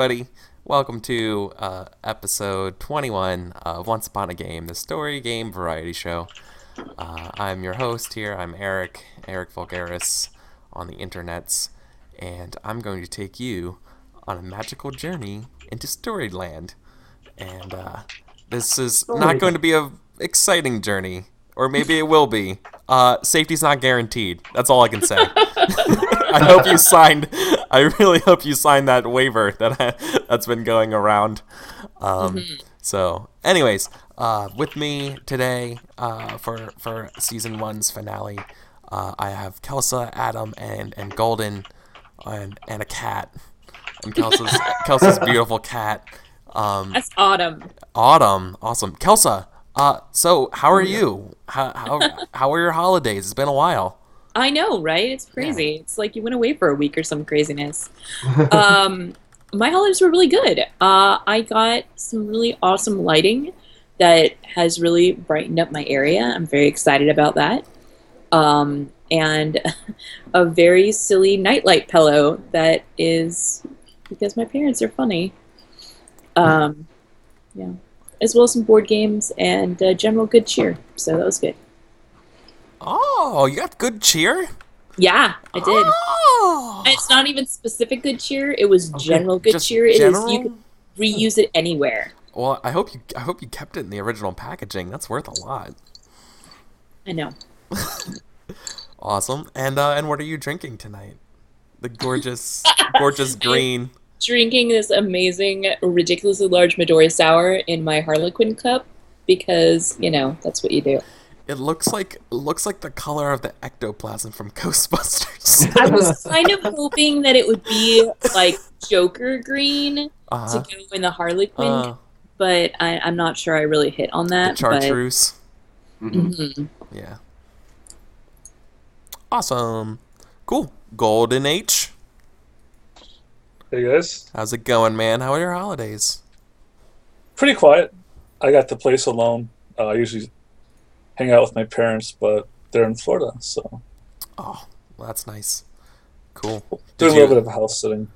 Buddy. Welcome to episode 21 of Once Upon a Game, the story game variety show. I'm your host here. I'm EricVulgaris on the internets, and I'm going to take you on a magical journey into Storyland. And this is not going to be a exciting journey, or maybe it will be. Safety's not guaranteed. That's all I can say. I hope you signed. I really hope you signed that waiver that's been going around. So, anyways, with me today for season one's finale, I have Kelsa, Adam, and Golden, and a cat, and Kelsa's beautiful cat. That's Autumn. Autumn, awesome. Kelsa, so how are you? How are your holidays? It's been a while. I know, right? It's crazy. Yeah. It's like you went away for a week or some craziness. My holidays were really good. I got some really awesome lighting that has really brightened up my area. I'm very excited about that. And a very silly nightlight pillow that is because my parents are funny. Yeah. As well as some board games and general good cheer. So that was good. Oh, you got good cheer? Yeah, I did. Oh. And it's not even specific good cheer. It was general good cheer. It general? is you can reuse it anywhere. Well, I hope you kept it in the original packaging. That's worth a lot. I know. Awesome. And what are you drinking tonight? The gorgeous green. Drinking this amazing, ridiculously large Midori sour in my Harlequin cup because, that's what you do. It looks like the color of the ectoplasm from Ghostbusters. I was kind of hoping that it would be like Joker green to go in the Harlequin, but I'm not sure I really hit on that. The chartreuse. But... Mm-hmm. Yeah. Awesome. Cool. Golden H. Hey guys. How's it going, man? How are your holidays? Pretty quiet. I got the place alone. I usually hang out with my parents, but they're in Florida, so. Oh, well, that's nice. Cool. Doing a little bit of house sitting.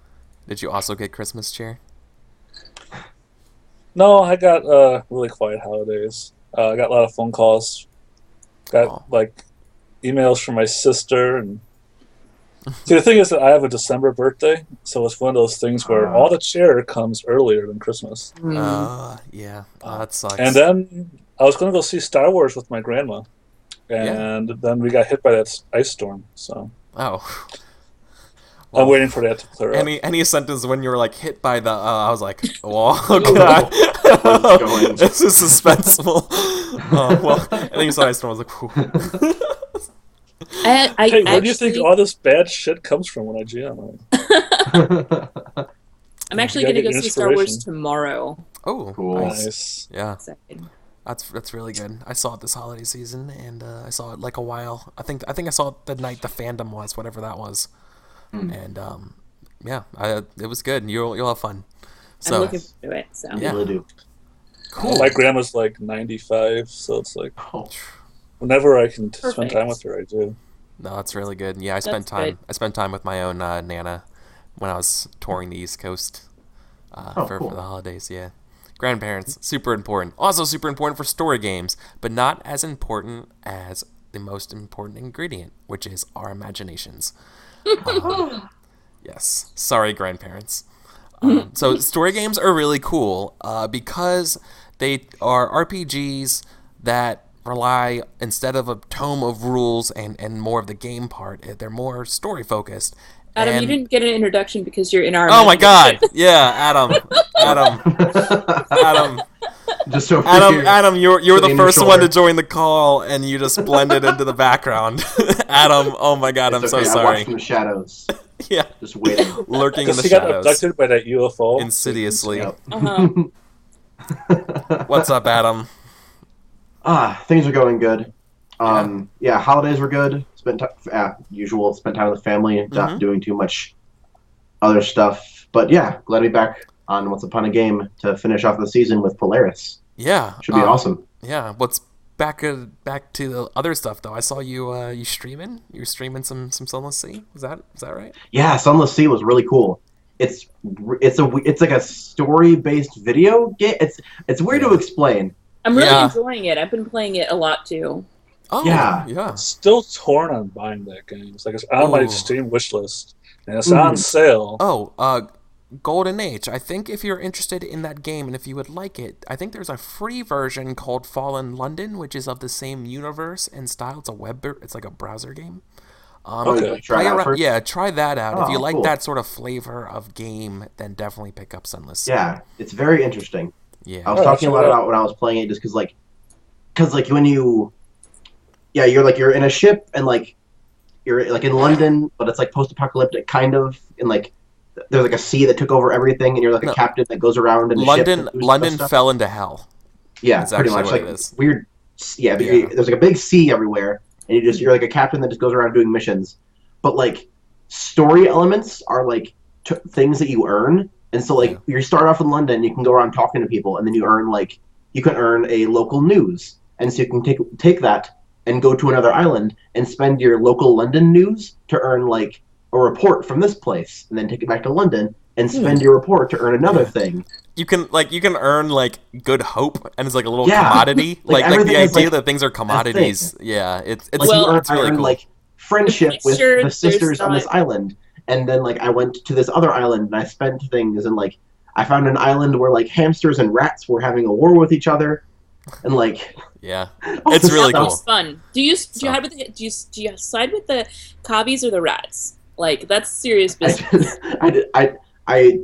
Did you also get Christmas cheer? No, I got really quiet holidays. I got a lot of phone calls. Got emails from my sister, and see, the thing is that I have a December birthday, so it's one of those things where all the cheer comes earlier than Christmas. Yeah. Oh, that sucks. And then I was going to go see Star Wars with my grandma, and then we got hit by that ice storm. So well, I'm waiting for that to clear up. Any sentence when you were hit by the, I was like, oh god, this is suspenseful. Well, I think you saw ice storm. I was like, whew. Where do you think all this bad shit comes from when I GM? I'm actually going to go see Star Wars tomorrow. Oh, cool. Nice. Yeah. That's really good. I saw it this holiday season, and I saw it a while. I think I saw it the night the fandom was, whatever that was, and it was good. And you'll have fun. So, I'm looking forward to it. So yeah. Really do. Cool. My grandma's 95, so it's whenever I can spend time with her, I do. No, that's really good. Yeah, I spent time with my own Nana when I was touring the East Coast for the holidays. Yeah. Grandparents, super important. Also super important for story games, but not as important as the most important ingredient, which is our imaginations. Yes. Sorry, grandparents. So story games are really cool because they are RPGs that rely, instead of a tome of rules and more of the game part, they're more story focused. Adam, you didn't get an introduction because you're in our. Oh my god! Yeah, Adam. Just so Adam, you were the first one to join the call, and you just blended into the background. Adam, oh my god, I'm so sorry. I watched from the shadows. Yeah, just waiting, lurking in the shadows. He got abducted by that UFO insidiously. Yep. What's up, Adam? Things are going good. Holidays were good. Spent time with the family, not doing too much other stuff. But yeah, glad to be back on Once Upon a Game to finish off the season with Polaris. Yeah, should be awesome. Yeah, what's back to the other stuff though? I saw you streaming. You were streaming some Sunless Sea. Is that right? Yeah, Sunless Sea was really cool. it's like a story based video game. It's weird to explain. I'm really enjoying it. I've been playing it a lot too. Oh yeah. Still torn on buying that game. It's like it's on my Steam wish list, and it's on sale. Oh, Golden Age. I think if you're interested in that game and if you would like it, I think there's a free version called Fallen London, which is of the same universe and style. It's like a browser game. Okay, try that out. If you like cool. that sort of flavor of game, then definitely pick up Sunless. Yeah, it's very interesting. Yeah, I was talking about it when I was playing it, just because when you're in a ship and you're like in London, but it's like post-apocalyptic kind of, and there's like a sea that took over everything, and you're like a captain that goes around in a ship. London fell into hell. Yeah, that's pretty much what it is. Weird. Yeah, there's like a big sea everywhere, and you're like a captain that just goes around doing missions. But story elements are things that you earn, and so you start off in London, you can go around talking to people, and then you earn you can earn a local news, and so you can take that and go to another island and spend your local London news to earn a report from this place, and then take it back to London and spend your report to earn another thing. You can earn good hope, and it's like a little commodity. like the idea that things are commodities. Yeah, it's really cool. Friendship with the sisters on this island, and then I went to this other island and I spent things, and I found an island where hamsters and rats were having a war with each other, and yeah, it's really cool. That's fun. Do you side with the cobbies or the rats? That's serious business. I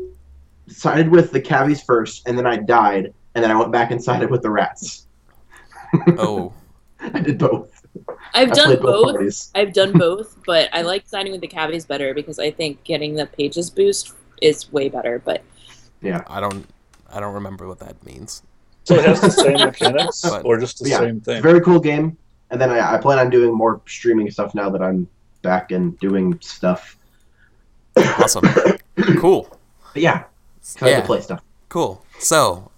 sided with the cabbies first, and then I died, and then I went back and sided with the rats. Oh. I did both. I've done both, but I like siding with the cabbies better because I think getting the pages boost is way better. But yeah, I don't remember what that means. So it has the same mechanics, or just the same thing? It's a very cool game. And then I plan on doing more streaming stuff now that I'm back and doing stuff. Awesome. Cool. But yeah, excited to play stuff. Cool. So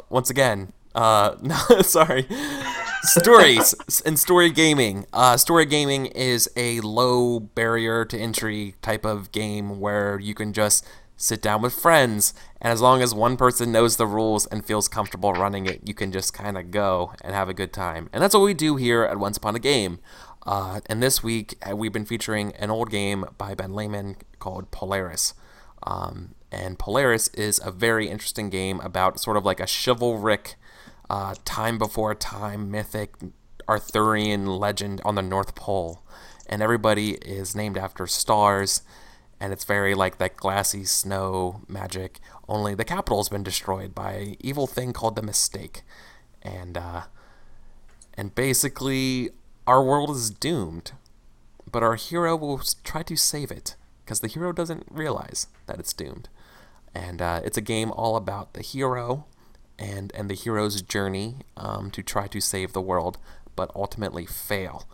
once again, sorry. Stories and story gaming. Story gaming is a low barrier to entry type of game where you can just sit down with friends, and as long as one person knows the rules and feels comfortable running it, you can just kind of go and have a good time. And that's what we do here at Once Upon a Game. And this week, we've been featuring an old game by Ben Lehman called Polaris. And Polaris is a very interesting game about sort of like a chivalric, time before time, mythic, Arthurian legend on the North Pole. And everybody is named after stars, and it's very like that glassy snow magic, only the capital's been destroyed by an evil thing called the Mistake. And basically, our world is doomed, but our hero will try to save it, because the hero doesn't realize that it's doomed. And it's a game all about the hero and the hero's journey to try to save the world, but ultimately fail.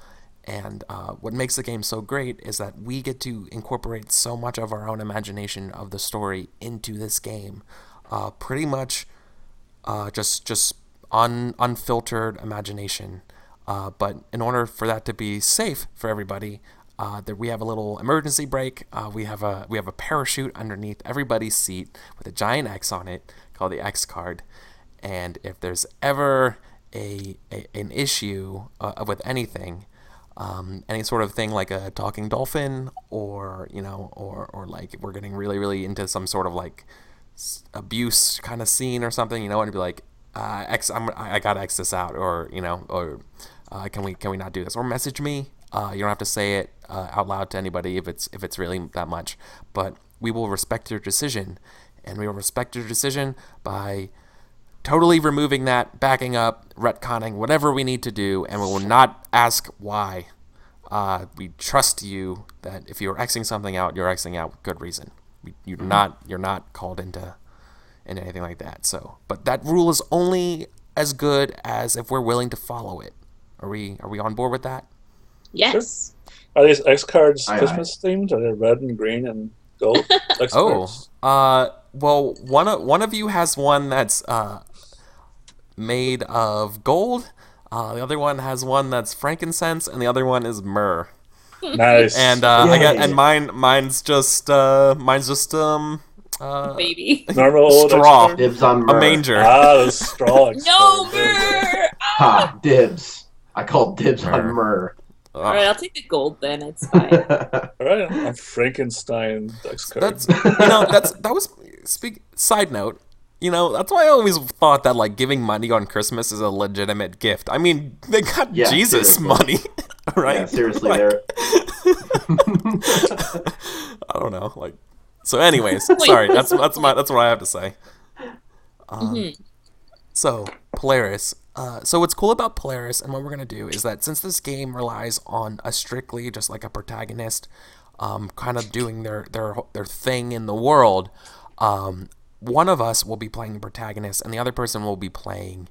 And what makes the game so great is that we get to incorporate so much of our own imagination of the story into this game. Pretty much just unfiltered imagination. But in order for that to be safe for everybody, that we have a little emergency brake. We have a parachute underneath everybody's seat with a giant X on it called the X card. And if there's ever an issue with anything, any sort of thing like a talking dolphin, or like we're getting really, really into some sort of like abuse kind of scene or something, and it'd be like, I gotta X this out, or can we not do this, or message me. You don't have to say it out loud to anybody if it's really that much, but we will respect your decision, and we will respect your decision by totally removing that, backing up, retconning, whatever we need to do, and we will not ask why. We trust you that if you're Xing something out, you're Xing out with good reason. You're not called into anything like that. So, but that rule is only as good as if we're willing to follow it. Are we on board with that? Yes. Sure. Are these X cards Christmas themed? Are they red and green and gold? X cards? Well, one of you has one that's made of gold. The other one has one that's frankincense, and the other one is myrrh. Nice. And mine's just Baby. Normal old Straw. expert? Dibs on A Myrrh. manger. The straw expert. No, There you go. Myrrh! Ha, dibs. I called dibs on Myrrh. Myrrh. All right, I'll take the gold then. It's fine. All right, I'm Frankenstein Dex card. That was side note. That's why I always thought that like giving money on Christmas is a legitimate gift. I mean, they got Yeah, Jesus seriously. money, right? Yeah, seriously, Like, there. I don't know. Like, so, anyways, Wait, sorry. what's That's the what I have to say. Mhm. So, Polaris. So what's cool about Polaris and what we're going to do is that since this game relies on a strictly just like a protagonist kind of doing their thing in the world, one of us will be playing the protagonist and the other person will be playing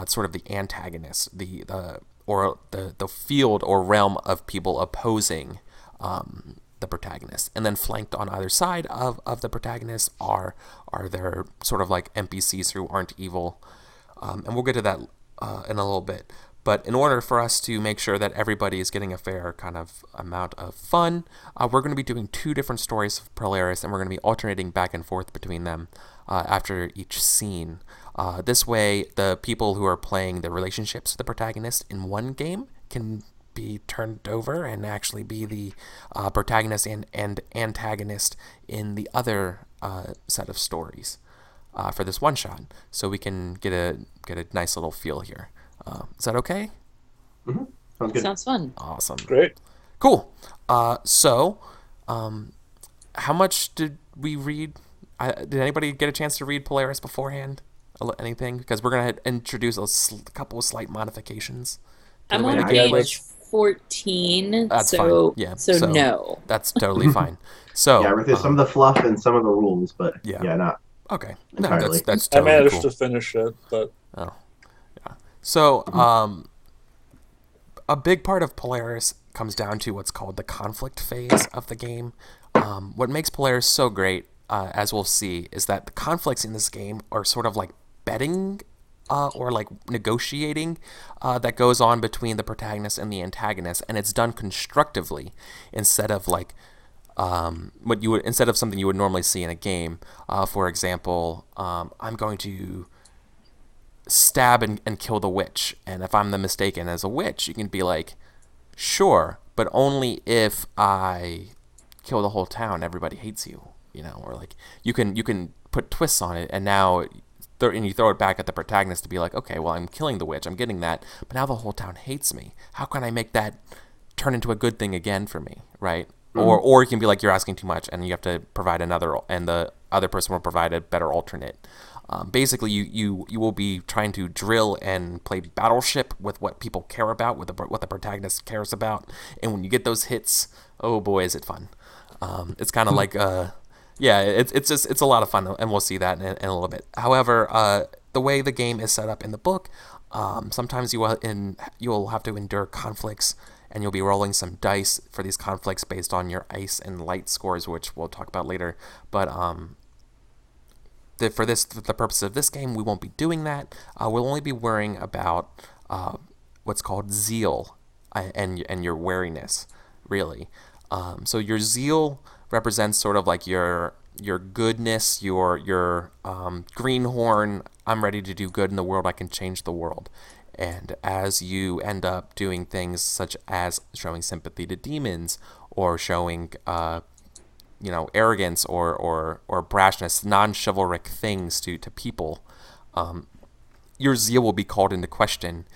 sort of the antagonist, the field or realm of people opposing the protagonist. And then flanked on either side of the protagonist are their sort of like NPCs who aren't evil. And we'll get to that in a little bit. But in order for us to make sure that everybody is getting a fair kind of amount of fun, we're going to be doing 2 different stories of Polaris, and we're going to be alternating back and forth between them after each scene. This way, the people who are playing the relationships of the protagonist in one game can be turned over and actually be the protagonist and antagonist in the other set of stories. For this one shot, so we can get a nice little feel here. Is that okay? Mm-hmm. Sounds good. Sounds fun. Awesome. Great. Cool. So, how much did we read? Did anybody get a chance to read Polaris beforehand? Anything? Because we're gonna introduce a couple of slight modifications. I'm way on the game page works. 14, That's so fine. Yeah. so no. That's totally fine. So Yeah, there's some of the fluff and some of the rules, but Yeah. not. okay. No, Entirely. that's I totally managed cool. to finish it, but So, a big part of Polaris comes down to what's called the conflict phase of the game. What makes Polaris so great, as we'll see, is that the conflicts in this game are sort of like betting or like negotiating that goes on between the protagonist and the antagonist, and it's done constructively instead of like instead of something you would normally see in a game. For example, I'm going to stab and kill the witch, and if I'm the mistaken as a witch, you can be like, sure, but only if I kill the whole town, everybody hates you, or like you can put twists on it, and now and you throw it back at the protagonist to be like, okay, well, I'm killing the witch, I'm getting that, but now the whole town hates me. How can I make that turn into a good thing again for me, right? Mm-hmm. Or you can be like, you're asking too much, and you have to provide another, and the other person will provide a better alternate. Basically, you will be trying to drill and play Battleship with what people care about, with what the protagonist cares about, and when you get those hits, oh boy, is it fun! It's kind of like it's a lot of fun, and we'll see that in a little bit. However, the way the game is set up in the book, sometimes you'll have to endure conflicts, and you'll be rolling some dice for these conflicts based on your ice and light scores, which we'll talk about later. But for the purpose of this game, we won't be doing that. We'll only be worrying about what's called zeal and your wariness, really. So your zeal represents sort of like your goodness, your greenhorn. I'm ready to do good in the world. I can change the world. And as you end up doing things such as showing sympathy to demons or showing arrogance or brashness, non-chivalric things to people, your zeal will be called into question,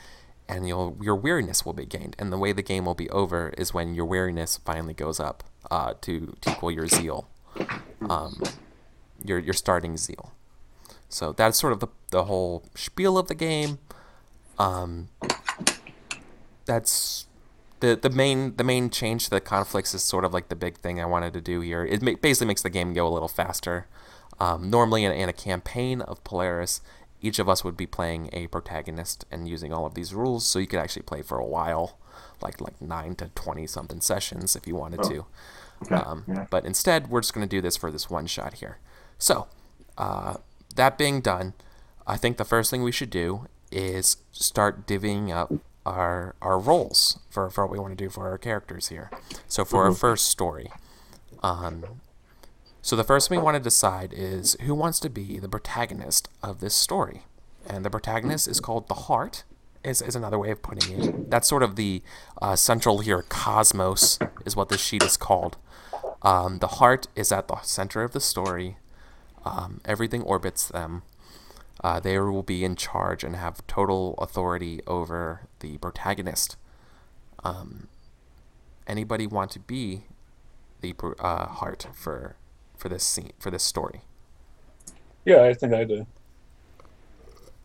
and your weariness will be gained. And the way the game will be over is when your weariness finally goes up to equal your zeal, your starting zeal. So that's sort of the whole spiel of the game. That's the main change to the conflicts is sort of like the big thing I wanted to do here. It basically makes the game go a little faster. Normally in a campaign of Polaris, each of us would be playing a protagonist and using all of these rules, so you could actually play for a while, like 9 to 20 something sessions if you wanted to. Okay. But instead, we're just going to do this for this one shot here. So, that being done, I think the first thing we should do is start divvying up our roles for what we want to do for our characters here. So for our first story, So the first thing we want to decide is who wants to be the protagonist of this story. And the protagonist is called the heart, is another way of putting it. That's sort of the central here, cosmos is what this sheet is called. The heart is at the center of the story. Everything orbits them. They will be in charge and have total authority over the protagonist. Anybody want to be the heart for this scene, for this story? Yeah, I think I do.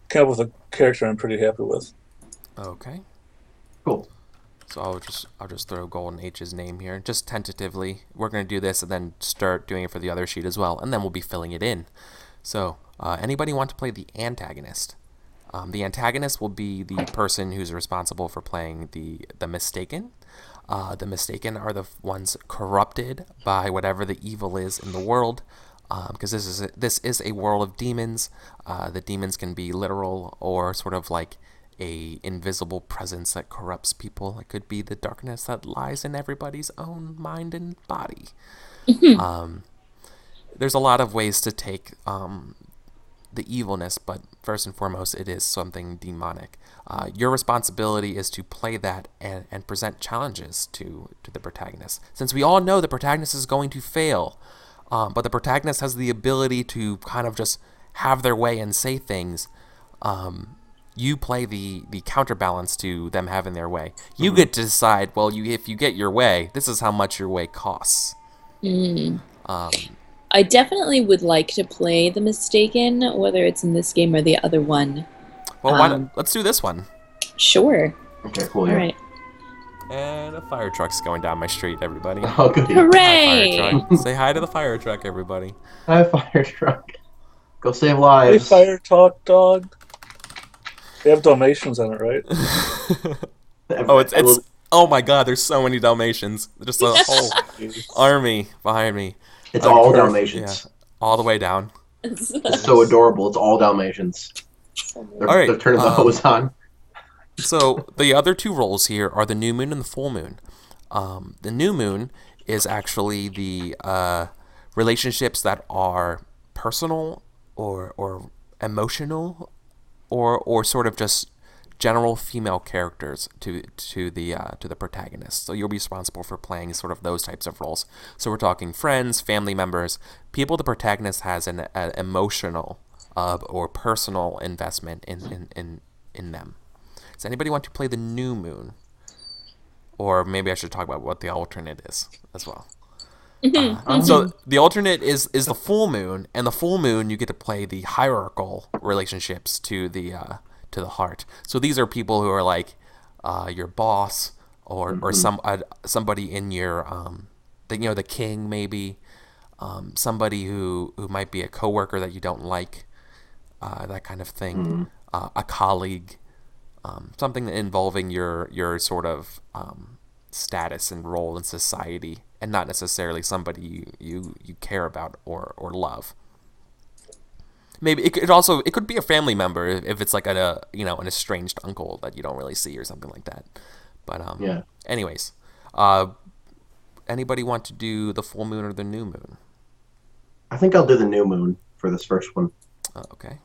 Came up with a character I'm pretty happy with. Okay. Cool. So I'll just throw Golden H's name here, just tentatively. We're gonna do this and then start doing it for the other sheet as well, and then we'll be filling it in. So anybody want to play the antagonist? The antagonist will be the person who's responsible for playing the mistaken. The mistaken are the ones corrupted by whatever the evil is in the world, because this is a world of demons. The demons can be literal or sort of like a invisible presence that corrupts people. It could be the darkness that lies in everybody's own mind and body. There's a lot of ways to take the evilness, but first and foremost, it is something demonic. Your responsibility is to play that and present challenges to the protagonist. Since we all know the protagonist is going to fail, but the protagonist has the ability to kind of just have their way and say things. You play the counterbalance to them having their way. You get to decide, well, if you get your way, this is how much your way costs. I definitely would like to play the mistaken, whether it's in this game or the other one. Well, let's do this one. Sure. Okay, cool. Yeah. All right. And a fire truck's going down my street, everybody. Oh, good. Hooray! Hi, fire truck. Say hi to the fire truck, everybody. Hi, fire truck. Go save Hey, lives. fire talk dog. They have Dalmatians on it, right? it's oh my god, there's so many Dalmatians. Just a whole army behind me. It's all Dalmatians. Yeah, all the way down. It's so adorable. It's all Dalmatians. They're turning the hose on. So the other two roles here are the new moon and the full moon. The new moon is actually the relationships that are personal or emotional or sort of just general female characters to the protagonist. So you'll be responsible for playing sort of those types of roles. So we're talking friends, family members, people the protagonist has an emotional or personal investment in them. Does anybody want to play the new moon? Or maybe I should talk about what the alternate is as well. So the alternate is the full moon, and the full moon you get to play the hierarchical relationships to the heart. So these are people who are like your boss or somebody in your the king maybe, somebody who might be a coworker that you don't like, that kind of thing, a colleague, something involving your sort of status and role in society, and not necessarily somebody you care about or love. Maybe it could be a family member if it's like an estranged uncle that you don't really see or something like that. But yeah. Anyways, anybody want to do the full moon or the new moon? I think I'll do the new moon for this first one. Okay.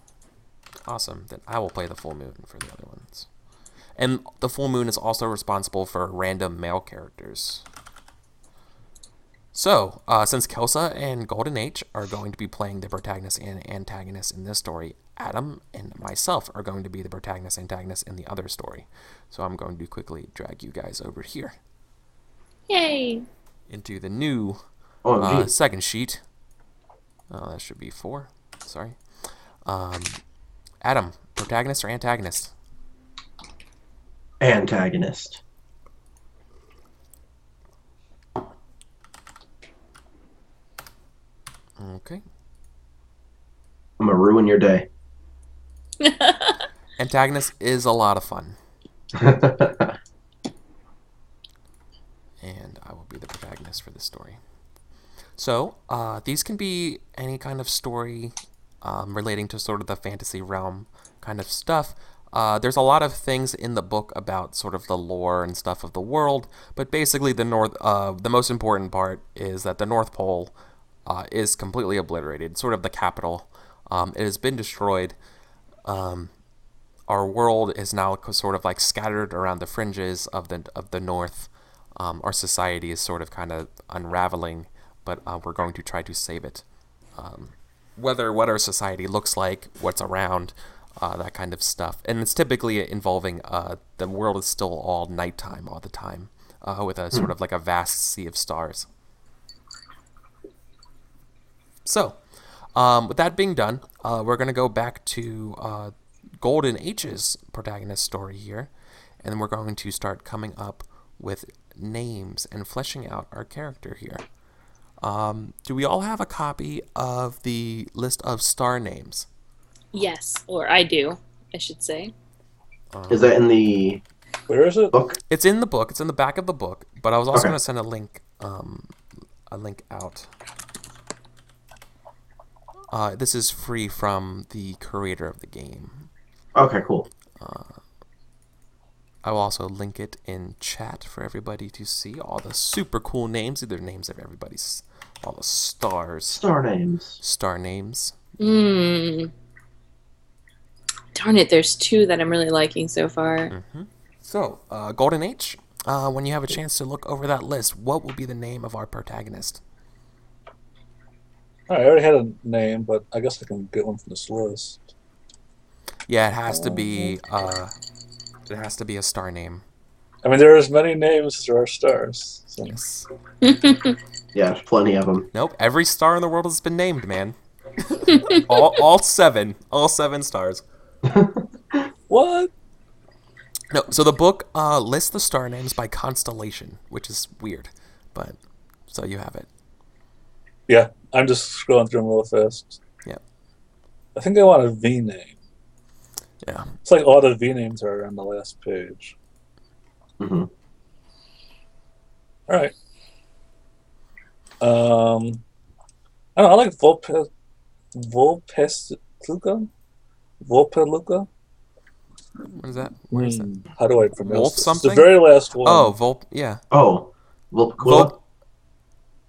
Awesome. Then I will play the full moon for the other ones. And the full moon is also responsible for random male characters. So, since Kelsa and Golden H are going to be playing the protagonist and antagonist in this story, Adam and myself are going to be the protagonist and antagonist in the other story. So I'm going to quickly drag you guys over here. Yay! Into the new second sheet. That should be 4. Sorry. Adam, protagonist or antagonist? Antagonist. Okay. I'm gonna ruin your day. Antagonist is a lot of fun. And I will be the protagonist for this story. So, these can be any kind of story relating to sort of the fantasy realm kind of stuff. There's a lot of things in the book about sort of the lore and stuff of the world, but basically the most important part is that the North Pole is completely obliterated. Sort of the capital. It has been destroyed. Our world is now sort of like scattered around the fringes of the north. Our society is sort of kind of unraveling, but we're going to try to save it. Whether what our society looks like, what's around, that kind of stuff. And it's typically involving the world is still all nighttime all the time, with a sort of like a vast sea of stars. So, with that being done, we're going to go back to Golden H's protagonist story here, and then we're going to start coming up with names and fleshing out our character here. Do we all have a copy of the list of star names? Yes, or I do, I should say. Is that in the... Where is it? Book? It's in the book. It's in the back of the book. But I was also Okay. going to send a link out. This is free from the creator of the game. Okay, cool. I will also link it in chat for everybody to see all the super cool names. These are names of everybody's, all the stars. Star names. Star names. Darn it, there's two that I'm really liking so far. So, Golden H, when you have a chance to look over that list, what will be the name of our protagonist? I already had a name, but I guess I can get one from this list. Yeah, it has to be. It has to be a star name. I mean, there are as many names as there are stars. So. Yes. Yeah, there's plenty of them. Nope. Every star in the world has been named, man. all seven stars. What? No. So the book lists the star names by constellation, which is weird, but so you have it. Yeah, I'm just scrolling through them real fast. Yeah. I think I want a V name. Yeah. It's like all the V names are on the last page. Mm-hmm. All right. I don't know, I like Volpeluca. Volpeluca? What is that? Where is that? How do I pronounce Wolf this? something? The very last one. Oh, yeah. Oh, Volpicula?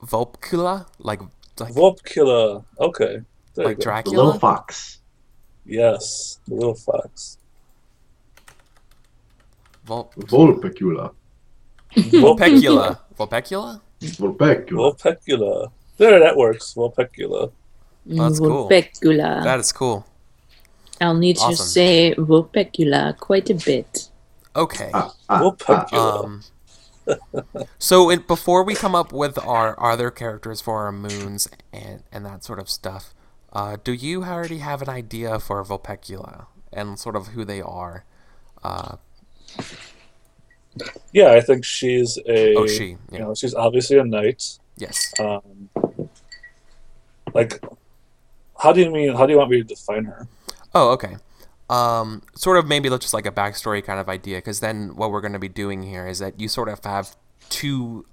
Volpicula? Like Volpicula. Okay. There like you go. The Dracula? little fox. Yes, the little fox. Volpicula. Volpecula. Volpecula? Volpicula. Volpecula. There, that works. Volpecula. That's cool. Vulpecula. That is cool. I'll need to Awesome. say Vulpecula quite a bit. Okay. Volpecula. So before we come up with our other characters for our moons and that sort of stuff, do you already have an idea for Vulpecula and sort of who they are? Yeah, I think she's a. Oh, she. Yeah. You know, she's obviously a knight. Yes. Like, how do you want me to define her? Oh, okay. Sort of maybe just like a backstory kind of idea, because then what we're going to be doing here is that you sort of have two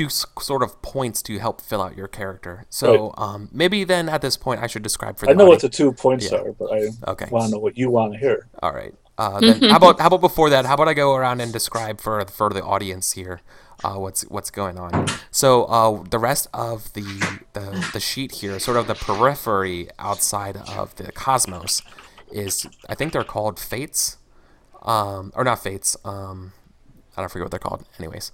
sort of points to help fill out your character. So maybe then at this point I should describe for the I know what audience. the 2 points Yeah. are, but I Okay. want to know what you want to hear. All right. Then how about before that? How about I go around and describe for the audience here what's going on? So the rest of the sheet here, sort of the periphery outside of the cosmos, is I think they're called fates, or not fates. I don't forget what they're called. Anyways,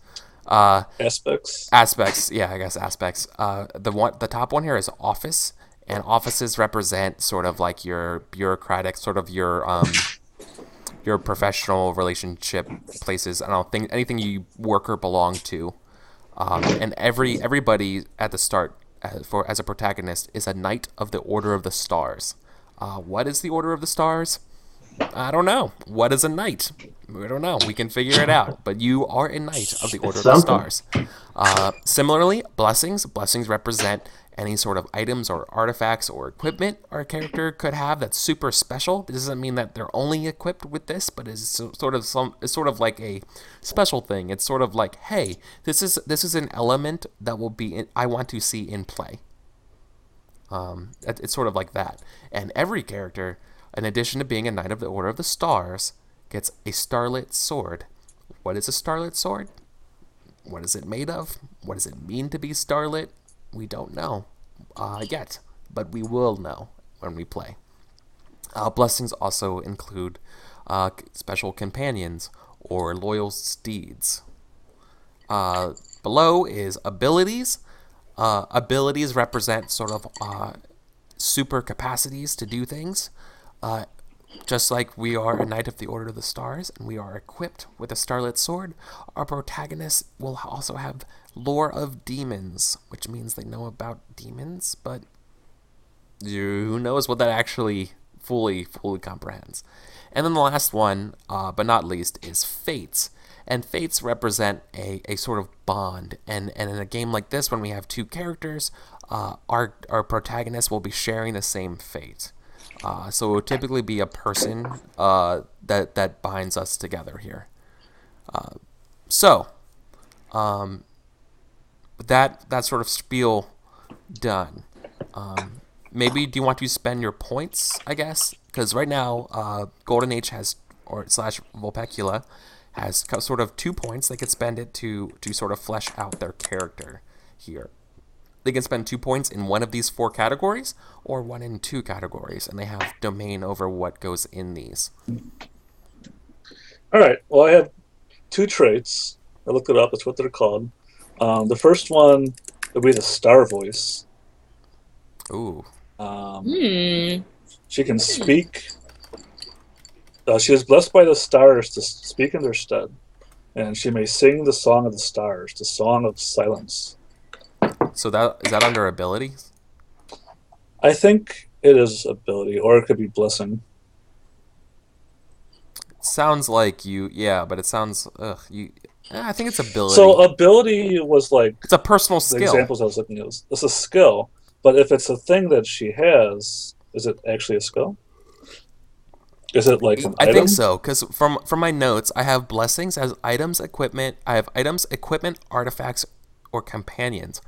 Aspects. Yeah, I guess aspects. The top one here is office, and offices represent sort of like your bureaucratic, sort of your professional relationship places. I don't think anything you work or belong to, and everybody at the start as a protagonist is a knight of the Order of the Stars. What is the Order of the Stars? I don't know. What is a knight? We don't know. We can figure it out. But you are a knight of the Order of the Stars. Similarly, blessings. Blessings represent any sort of items or artifacts or equipment our character could have that's super special. This doesn't mean that they're only equipped with this, but it's sort of like a special thing. It's sort of like, hey, this is an element that will be I want to see in play. It's sort of like that. And every character, in addition to being a Knight of the Order of the Stars, gets a starlit sword. What is a starlit sword? What is it made of? What does it mean to be starlit? we don't know yet, but we will know when we play. Blessings also include special companions or loyal steeds. Below is abilities. Abilities represent sort of super capacities to do things. Just like we are a Knight of the Order of the Stars and we are equipped with a Starlit Sword, our protagonists will also have lore of demons, which means they know about demons, but who knows what that actually fully comprehends. And then the last one, but not least, is fates. And fates represent a sort of bond. And in a game like this, when we have two characters, our protagonists will be sharing the same fate. So it would typically be a person that binds us together here. That sort of spiel done. Maybe do you want to spend your points, I guess? Because right now, Golden Age has, or slash Vulpecula, has sort of 2 points. They could spend it to sort of flesh out their character here. They can spend 2 points in one of these 4 categories, or 1 in 2 categories, and they have domain over what goes in these. All right. Well, I have 2 traits. I looked it up. That's what they're called. The first one would be the star voice. Ooh. She can speak. She is blessed by the stars to speak in their stead, and she may sing the song of the stars, the song of silence. So is that under abilities? I think it is ability, or it could be blessing. It sounds like but it sounds I think it's ability. So ability was like it's a personal the skill. examples I was looking at. It's a skill, but if it's a thing that she has, is it actually a skill? Is it like an item? I think so, because from my notes, I have blessings as items, equipment. I have items, equipment, artifacts, or companions.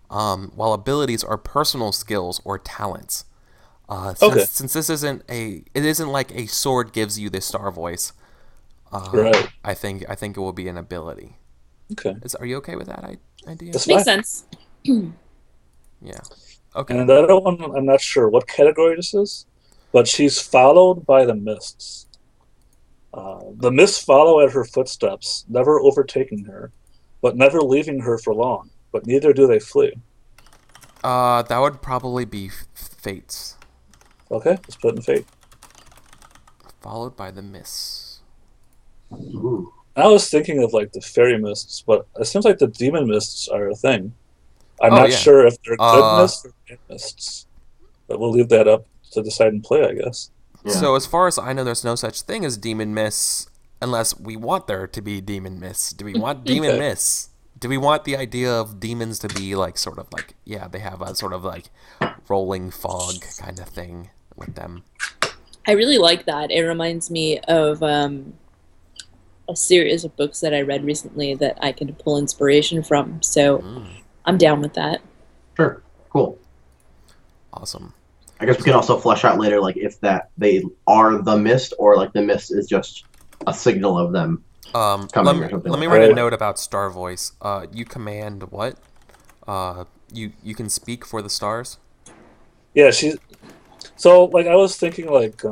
While abilities are personal skills or talents. Since this isn't like a sword gives you the star voice. Right. I think it will be an ability. Okay. Are you okay with that idea? That's Makes fine. sense. Yeah. Okay. And the other one, I'm not sure what category this is, but she's followed by the mists. The mists follow at her footsteps, never overtaking her, but never leaving her for long. But neither do they flee. That would probably be fates. Okay, let's put it in fate. Followed by the mists. Ooh. I was thinking of like the fairy mists, but it seems like the demon mists are a thing. I'm not sure if they're good mists or bad mists, but we'll leave that up to decide and play, I guess. Yeah. So as far as I know, there's no such thing as demon mists unless we want there to be demon mists. Do we want demon mists? Do we want the idea of demons to be like sort of like, they have a sort of like rolling fog kind of thing with them? I really like that. It reminds me of a series of books that I read recently that I can pull inspiration from. So I'm down with that. Sure. Cool. Awesome. I guess we can also flesh out later, like if they are the mist, or like the mist is just a signal of them. Let me write a note about Star Voice. You command what? You can speak for the stars? Yeah, so like I was thinking like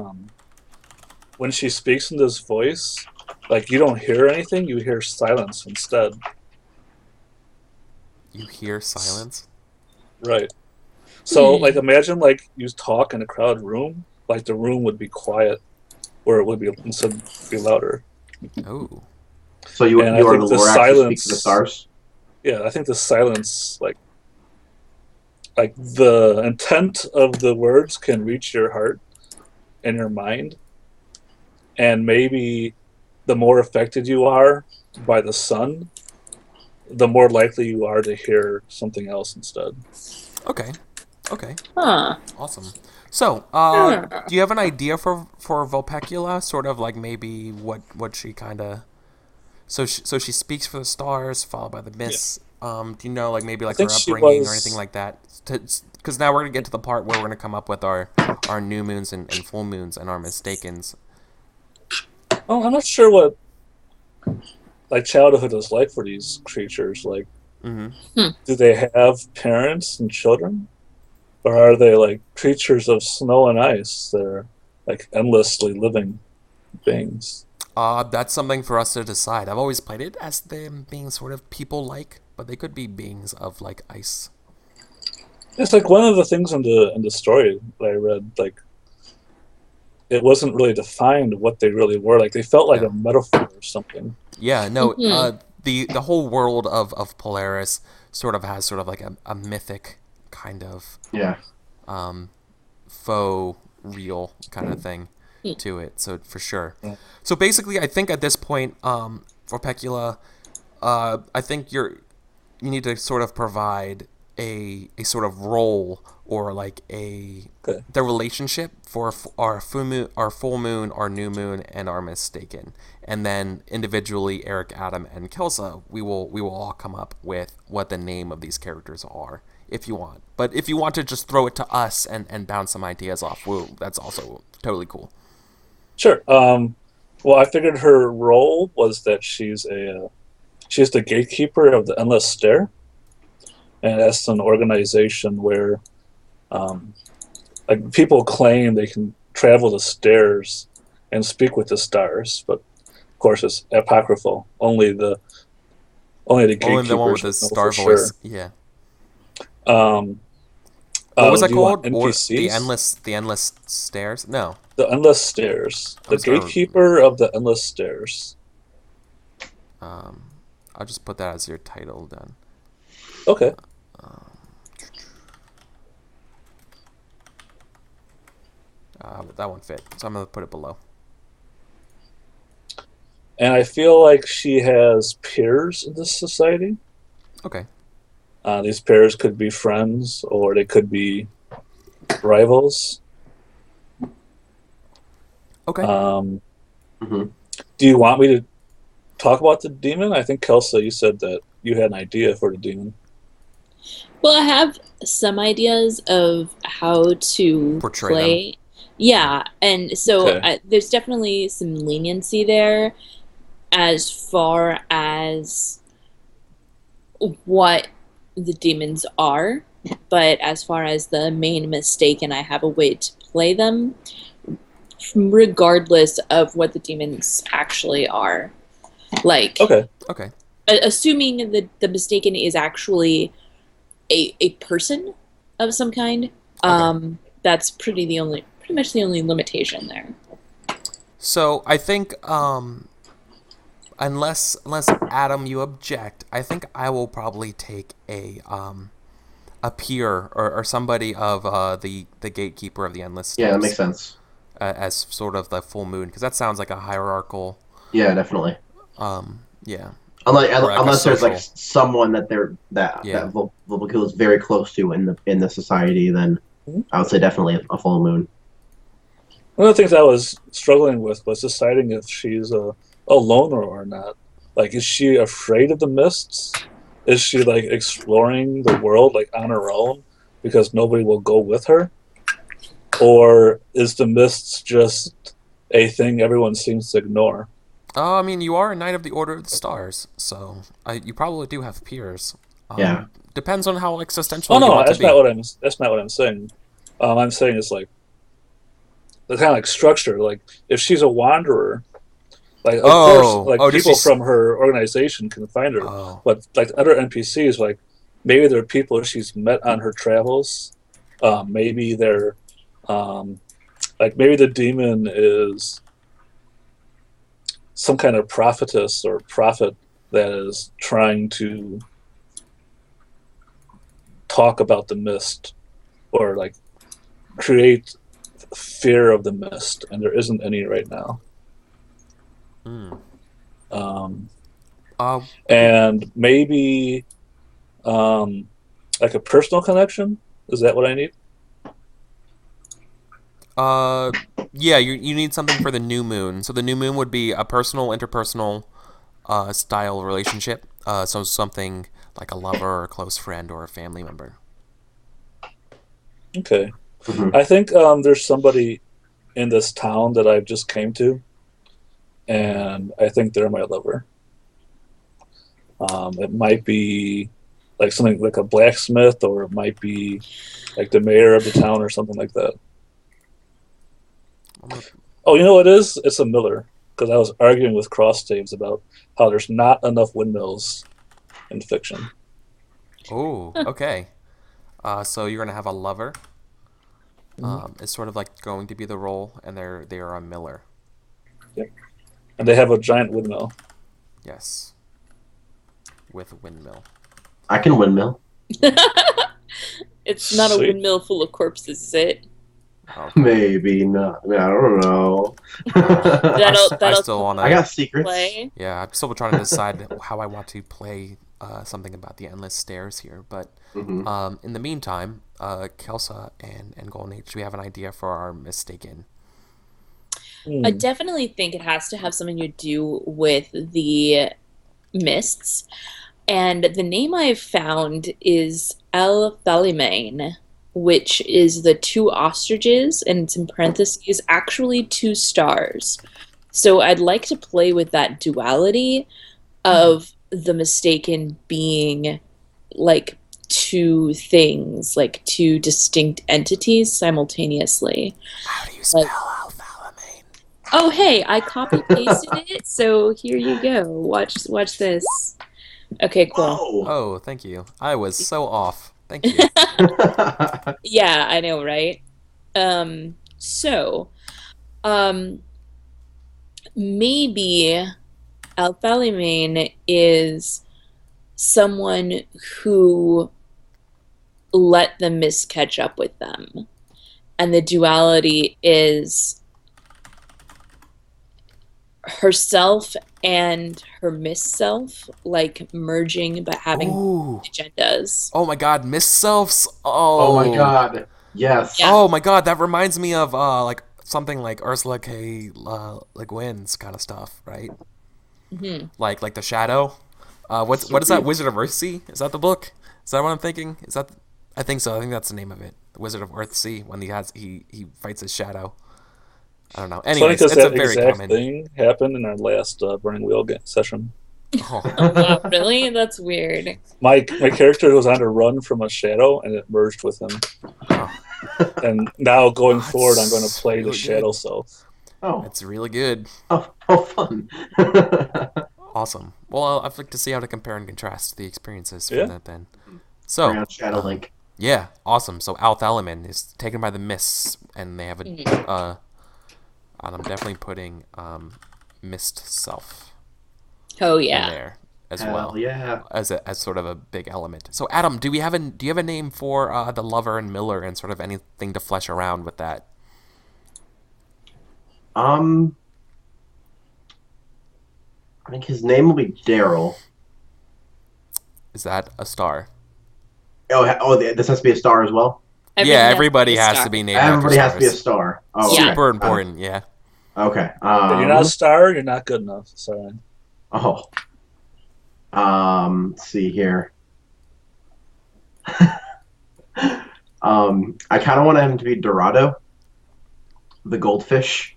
when she speaks in this voice, like you don't hear anything, you hear silence instead. You hear silence? Right. So like imagine like you talk in a crowded room, like the room would be quiet, or it would be instead be louder. Oh. So you are the Lord actually speak to the stars? Yeah, I think the silence, like the intent of the words can reach your heart and your mind, and maybe the more affected you are by the sun, the more likely you are to hear something else instead. Okay. Huh. Awesome. So, do you have an idea for Vulpecula? Sort of like maybe what she kind of... So she speaks for the stars, followed by the mists. Yeah. Do you know, like maybe like her upbringing or anything like that? Because now we're gonna get to the part where we're gonna come up with our new moons and full moons and our mistakens. Well, I'm not sure what like childhood is like for these creatures. Like, Mm-hmm. Do they have parents and children? Or are they like creatures of snow and ice? They're like endlessly living beings. That's something for us to decide. I've always played it as them being sort of people-like, but they could be beings of like ice. It's like one of the things in the story that I read, like it wasn't really defined what they really were. Like they felt like Yeah. a metaphor or something. Yeah, no. Mhm. The whole world of Polaris sort of has sort of like a mythic kind of Yeah. faux real kind of thing Hmm. to it. So for sure. Yeah. So basically, I think at this point, for Pecula, I think you need to sort of provide a sort of role or like Okay. the relationship for our full moon, our new moon, and our mistaken, and then individually Eric, Adam, and Kelsa, we will all come up with what the name of these characters are if you want. But if you want to just throw it to us and bounce some ideas off, that's also totally cool. Sure. Well, I figured her role was that she's the gatekeeper of the Endless Stair, and that's an organization where um, like people claim they can travel the stairs and speak with the stars, but of course it's apocryphal. Only the Only the one with gatekeepers the would know star for sure. voice. Yeah. Um, What was that do you want called? Or NPCs? the endless stairs? No, The Endless Stairs. I'm The sorry. gatekeeper of the Endless Stairs. Um, I'll just put that as your title then. Okay. That one fit, so I'm gonna put it below. And I feel like she has peers in this society. Okay. These peers could be friends or they could be rivals. Okay. hmm Do you want me to talk about the demon? I think Kelsa, you said that you had an idea for the demon. Well, I have some ideas of how to Portray them. play. Yeah, and so Okay. there's definitely some leniency there as far as what the demons are, but as far as the main mistake, and I have a way to play them, regardless of what the demons actually are. Like, Okay. Okay. assuming that the mistaken is actually a person of some kind, that's pretty much the only limitation there. So I think unless Adam you object, I think I will probably take a peer or somebody of the gatekeeper of the endless Yeah, that stairs makes sense. as sort of the full moon because that sounds like a hierarchical. Yeah, definitely. Yeah. Unless, Or like a unless there's like social. someone that they're that Yeah. that Vulpecula is very close to in the society, then Mhm. I would say definitely a full moon. One of the things I was struggling with was deciding if she's a loner or not. Like, is she afraid of the mists? Is she like exploring the world like on her own because nobody will go with her? Or is the mists just a thing everyone seems to ignore? I mean, you are a Knight of the Order of the Stars, so you probably do have peers. Yeah. Depends on how existential Oh you no, want to that's be. not what I'm saying. I'm saying it's like the kind of like structure. Like if she's a wanderer, like of course, like does people she? from her organization can find her, Oh, but like other NPCs, like maybe they're people she's met on her travels. Maybe they're like maybe the demon is some kind of prophetess or prophet that is trying to talk about the mist or like create fear of the mist, and there isn't any right now. mm. Um, uh, and maybe like a personal connection. Is that what I need? yeah, you need something for the new moon. So the new moon would be a personal, interpersonal, style relationship. So something like a lover or a close friend or a family member. Okay. Mhm. I think there's somebody in this town that I've just came to, and I think they're my lover. It might be like something like a blacksmith, or it might be like the mayor of the town or something like that. Oh, you know what it is? It's a miller. Because I was arguing with Cross Staves about how there's not enough windmills in fiction. Oh, okay. So you're gonna have a lover. It's sort of like going to be the role, and they are a miller. Yep. And they have a giant windmill. Yes. With a windmill. I can windmill. It's not Sweet. a windmill full of corpses, is it? Oh, Maybe not. I mean, I don't know. I still want I to. got secrets. play. Yeah, I'm still trying to decide how I want to play something about the endless stairs here. But in the meantime, Kelsa and Golden Age, do we have an idea for our mistaken? I definitely think it has to have something to do with the mists. And the name I've found is El Thalimain, which is the two ostriches, and it's in parentheses, actually 2 stars. So I'd like to play with that duality of the mistaken being like 2 things, like 2 distinct entities simultaneously. How do you spell Alphalamine? Oh, hey, I copy-pasted it, so here you go. Watch this. Okay, cool. Whoa. Oh, thank you. I was so off. Thank you. Yeah, I know, right? Maybe Alphalimane is someone who let the mist catch up with them. And the duality is herself and her mist self, like merging but having Ooh. agendas. Oh my god, Miss Selfs. Oh my god. Yes. Yeah. Oh my god, that reminds me of like something like Ursula K. Le Guin's kind of stuff, right? Mm-hmm. Like the Shadow. What is that? Wizard of Earthsea? Is that the book? Is that what I'm thinking? Is that? I think so. I think that's the name of it. The Wizard of Earthsea. When he fights his shadow. I don't know. Anyways, it's it's a that very exact common thing happened in our last Burning Wheel session. Oh. Wow, really? That's weird. My character was on a run from a shadow, and it merged with him. Oh. And now going forward, I'm going to That's play really the shadow good. self. Oh. It's really good. Oh, fun. Awesome. Well, I'd like to see how to compare and contrast the experiences from Yeah. that then. So, Bring out Shadow Link. yeah, awesome. So Althalamin is taken by the mists, and they have a. And I'm definitely putting Mist Self Oh in yeah. there as Hell well yeah. as sort of a big element. So Adam, do you have a name for the lover and Miller and sort of anything to flesh around with that? I think his name will be Daryl. Is that a star? Oh, this has to be a star as well? Yeah, everybody has has to be named Everybody after has to be a stars. star. Oh, Yeah. Super okay. important, yeah. Okay. If you're not a star, you're not good enough. Sorry. Oh. Let's see here. I kind of want him to be Dorado, the goldfish.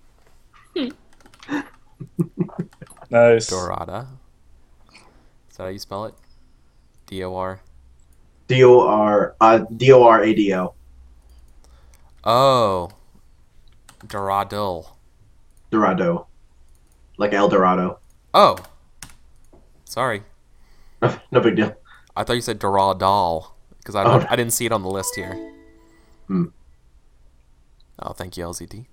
Nice. Dorada. Is that how you spell it? D-O-R? Dorado. Oh. Doradil. Dorado. Like El Dorado. Oh. Sorry. No big deal. I thought you said Doradal. Because I Oh. didn't see it on the list here. Hmm. Oh, thank you, LZD.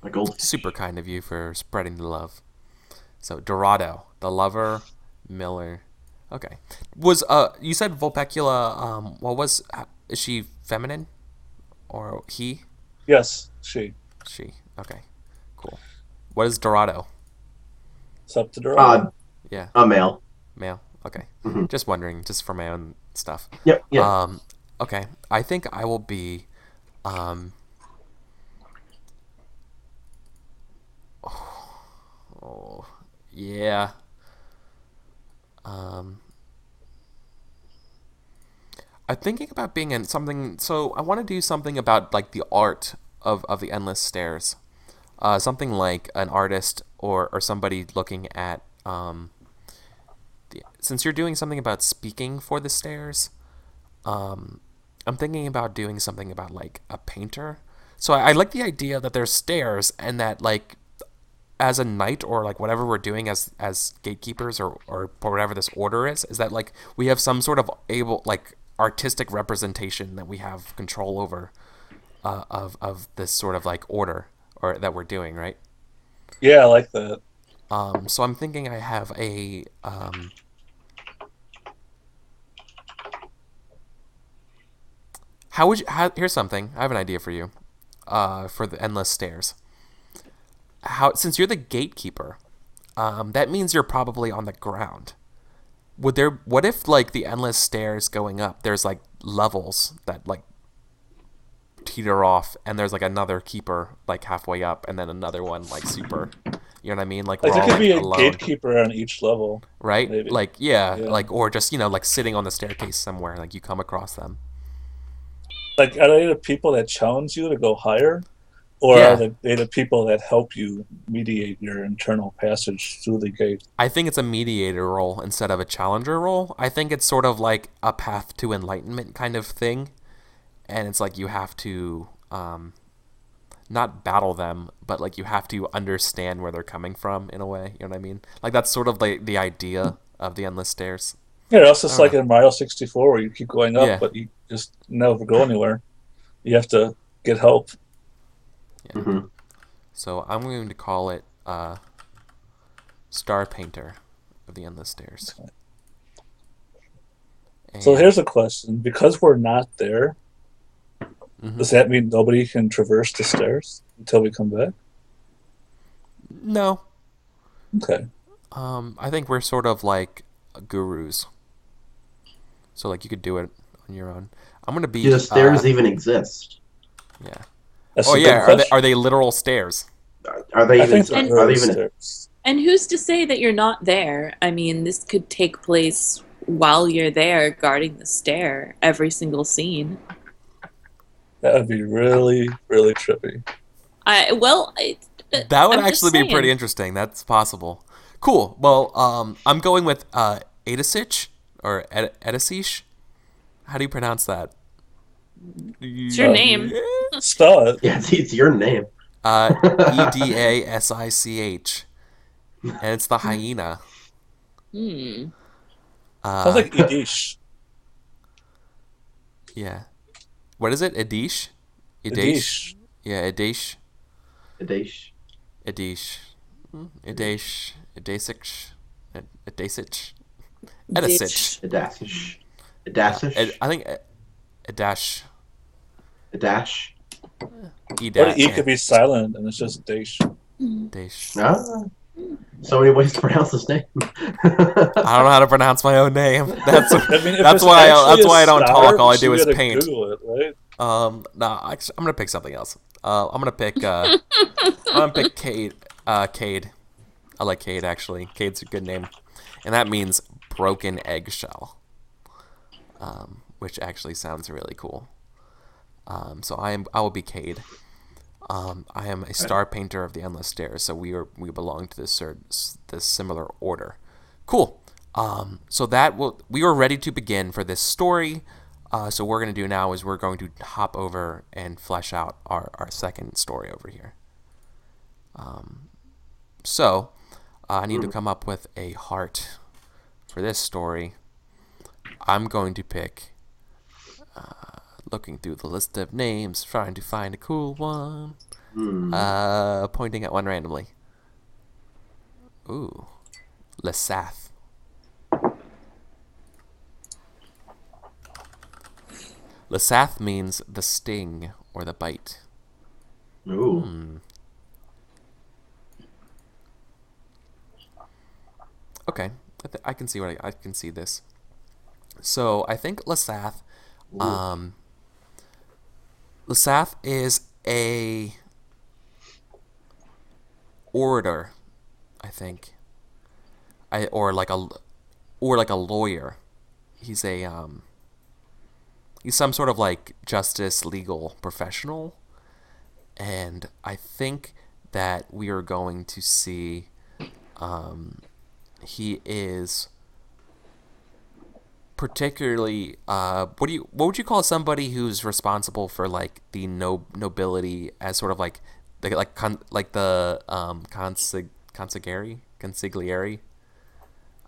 A goldfish. Super kind of you for spreading the love. So, Dorado. The lover, Miller. Okay. Was, you said Vulpecula, is she feminine? Or he? Yes, she. She. Okay. Cool. What is Dorado? It's up to Dorado. Yeah. A male. Male. Okay. Mhm. Just wondering, just for my own stuff. Yep. Yeah. Okay. I think I will be, oh, yeah. I'm thinking about being in something. So I want to do something about like the art of the endless stairs. Something like an artist or somebody looking at since you're doing something about speaking for the stairs, I'm thinking about doing something about like a painter. So I like the idea that there's stairs and that like as a knight or like whatever we're doing as gatekeepers or whatever this order is that like we have some sort of able like artistic representation that we have control over of this sort of like order or that we're doing, right? Yeah, I like that. So I'm thinking I have a here's something. I have an idea for you for the endless stairs. Since you're the gatekeeper, that means you're probably on the ground. What if like the endless stairs going up, there's like levels that like teeter off and there's like another keeper like halfway up and then another one like super, you know what I mean? Like Like we're there all could be a alone, gatekeeper on each level, right? maybe. Like yeah, Yeah. like or just like sitting on the staircase somewhere, like you come across them. Like, are they the people that challenge you to go higher? Or Yeah. are they the people that help you mediate your internal passage through the gate? I think it's a mediator role instead of a challenger role. I think it's sort of like a path to enlightenment kind of thing. And it's like you have to not battle them, but like you have to understand where they're coming from in a way. You know what I mean? Like that's sort of the idea of the endless stairs. Yeah, it's just I don't like in Mario 64 where you keep going up, Yeah. but you just never go anywhere. You have to get help. Yeah. Mhm. So I'm going to call it Star Painter of the Endless Stairs. So And- here's a question. Because we're not there, Mhm. does that mean nobody can traverse the stairs until we come back? No. Okay. I think we're sort of like gurus. So like you could do it on your own. I'm gonna be. Do the stairs even exist? Yeah. That's Oh a good yeah. question. Are they literal stairs? Are they I even? think they're And- Are they really even? stairs. And who's to say that you're not there? I mean, this could take place while you're there guarding the stair every single scene. That would be really, really trippy. That would I'm just actually be saying. pretty interesting. That's possible. Cool. Well, I'm going with Edisich or Edisish. How do you pronounce that? It's your name. Spell it. Yeah, it's your name. Edasich, and it's the hyena. Hmm. Sounds like Idish. Yeah. What is it? Edish? Idish. Yeah, Edish. Adesh. Edish. Edish. Edasich. Edasich. Ditch. Edasich. Adasish. Adasish. I think Edash. Adash. Or Edash. the E could be silent and it's just Dish. Edish. Ah, so many ways to pronounce this name. I don't know how to pronounce my own name. That's I mean, if that's it's why actually that's why a I don't star, talk. All I you do is gotta paint. Google it, right? No, I'm gonna pick something else. I'm gonna pick Cade. Cade. I like Cade actually. Cade's a good name, and that means broken eggshell, which actually sounds really cool. So I will be Cade. I am a star painter of the Endless Stairs, so we belong to this similar order. Cool. So we are ready to begin for this story. So what we're going to do now is we're going to hop over and flesh out our second story over here. So I need to come up with a heart for this story. I'm going to pick, looking through the list of names, trying to find a cool one, pointing at one randomly. Ooh, Lesath. Lesath means the sting or the bite. Ooh. Okay, I can see I can see this. So I think Lesath, Lesath is a orator, I think. Or like a lawyer. He's some sort of like justice legal professional, and I think that we are going to see he is particularly what would you call somebody who's responsible for like the nobility as sort of like the consigliere,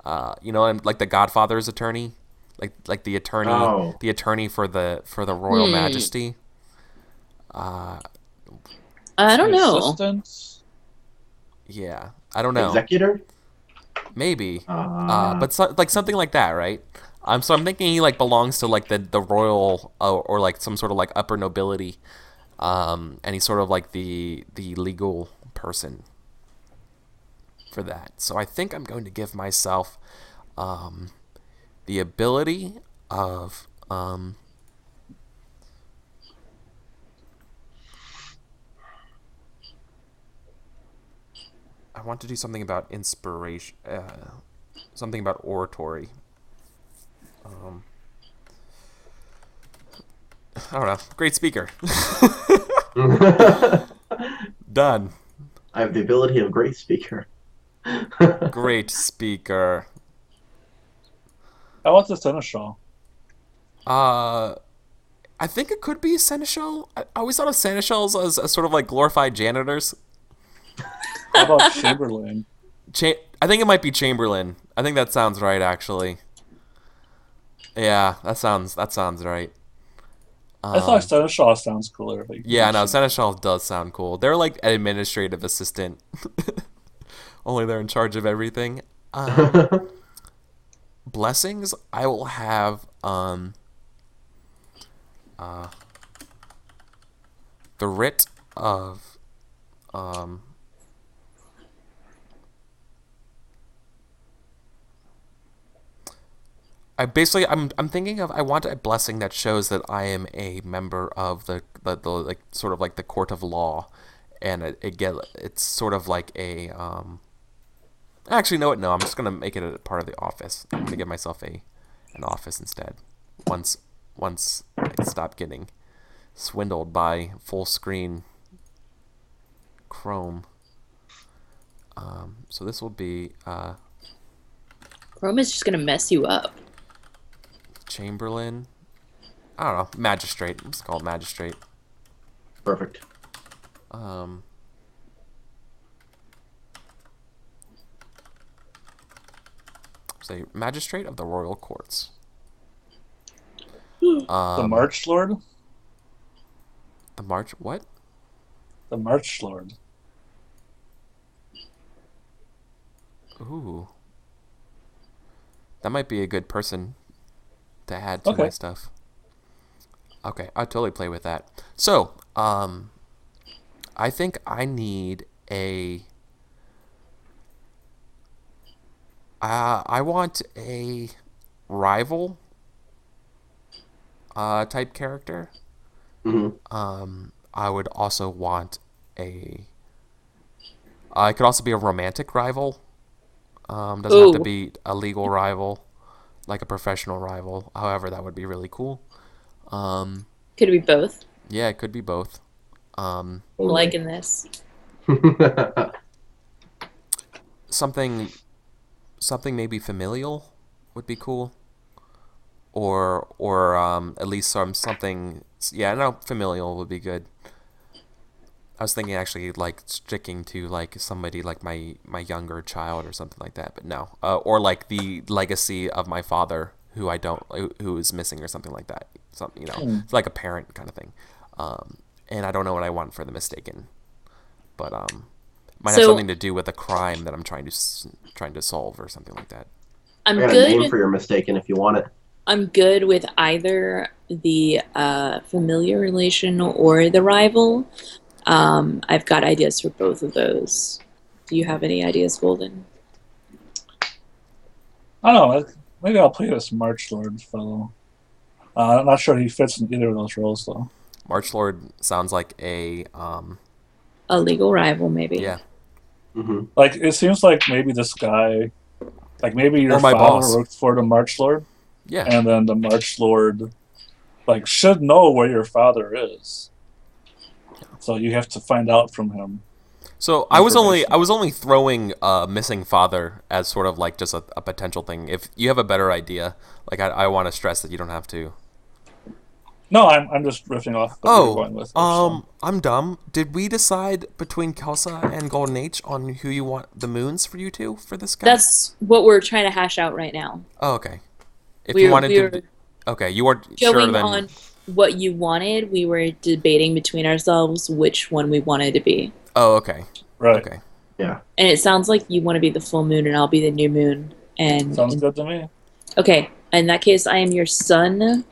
and like the Godfather's attorney, like the attorney for the royal majesty. I don't know. Assistant? Yeah, I don't know. Executor? Maybe, but like something like that, right? So I'm thinking he like belongs to like the royal or like some sort of like upper nobility, and he's sort of like the legal person for that. So I think I'm going to give myself the ability of I want to do something about inspiration, something about oratory. I don't know. Great speaker. Done. I have the ability of great speaker. Great speaker. How about the seneschal? I think it could be a seneschal. I always thought of seneschals as sort of like glorified janitors. How about Chamberlain? I think it might be Chamberlain. I think that sounds right, actually. Yeah, that sounds right. I thought seneschal sounds cooler. Yeah, no, seneschal does sound cool. They're like an administrative assistant. Only they're in charge of everything. Blessings, I will have the writ of I'm thinking of, I want a blessing that shows that I am a member of the like sort of like the court of law, and it's sort of like a actually no, I'm just gonna make it a part of the office. I'm gonna give myself an office instead. Once I stop getting swindled by full screen Chrome. So this will be Chrome is just gonna mess you up. Chamberlain. I don't know. Magistrate. Let's call it magistrate. Perfect. Say magistrate of the royal courts. The March Lord? The March what? The March Lord. Ooh. That might be a good person to add to my stuff. Okay, I'll totally play with that. So, I think I need I want a rival type character. Mm-hmm. I would also want it could also be a romantic rival. Doesn't have to be a legal rival, like a professional rival. However, that would be really cool. Could it be both? Yeah, it could be both. I'm liking this. Something maybe familial would be cool. Or at least something. Yeah, no, familial would be good. I was thinking actually like sticking to like somebody like my younger child or something like that, but no. Or like the legacy of my father who is missing or something like that. Something, it's like a parent kind of thing. And I don't know what I want for the Mistaken, but might have something to do with a crime that I'm trying to solve or something like that. I got a name for your Mistaken if you want it. I'm good with either the familiar relation or the rival. I've got ideas for both of those. Do you have any ideas, Golden? I don't know. Maybe I'll play this March Lord fellow. I'm not sure he fits in either of those roles, though. March Lord sounds like a legal rival, maybe. Yeah. Mm-hmm. Like, it seems like maybe this guy, like maybe your father boss worked for the March Lord. Yeah. And then the March Lord, like, should know where your father is. So you have to find out from him. So I was only throwing missing father as sort of like just a potential thing. If you have a better idea, like I want to stress that you don't have to. No, I'm just riffing off what you're going with. I'm dumb. Did we decide between Kelsa and Golden H on who you want the moons for you two for this guy? That's what we're trying to hash out right now. Oh, okay. If you wanted to, okay, you weren't sure going then. on what you wanted. We were debating between ourselves which one we wanted to be. Oh, okay. Right. Okay. Yeah. And it sounds like you want to be the full moon, and I'll be the new moon. And sounds good to me. Okay. In that case, I am your sun,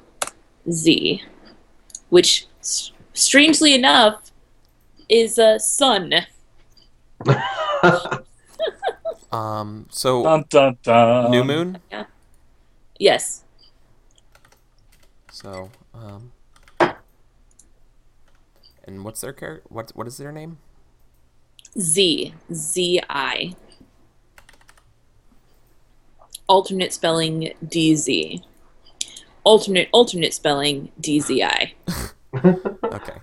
Z, which, strangely enough, is a sun. So Dun, dun, dun. new moon. Yeah. Yes. So, and what's their character? What is their name? Z-I. Alternate spelling DZ. Alternate spelling DZI. Okay.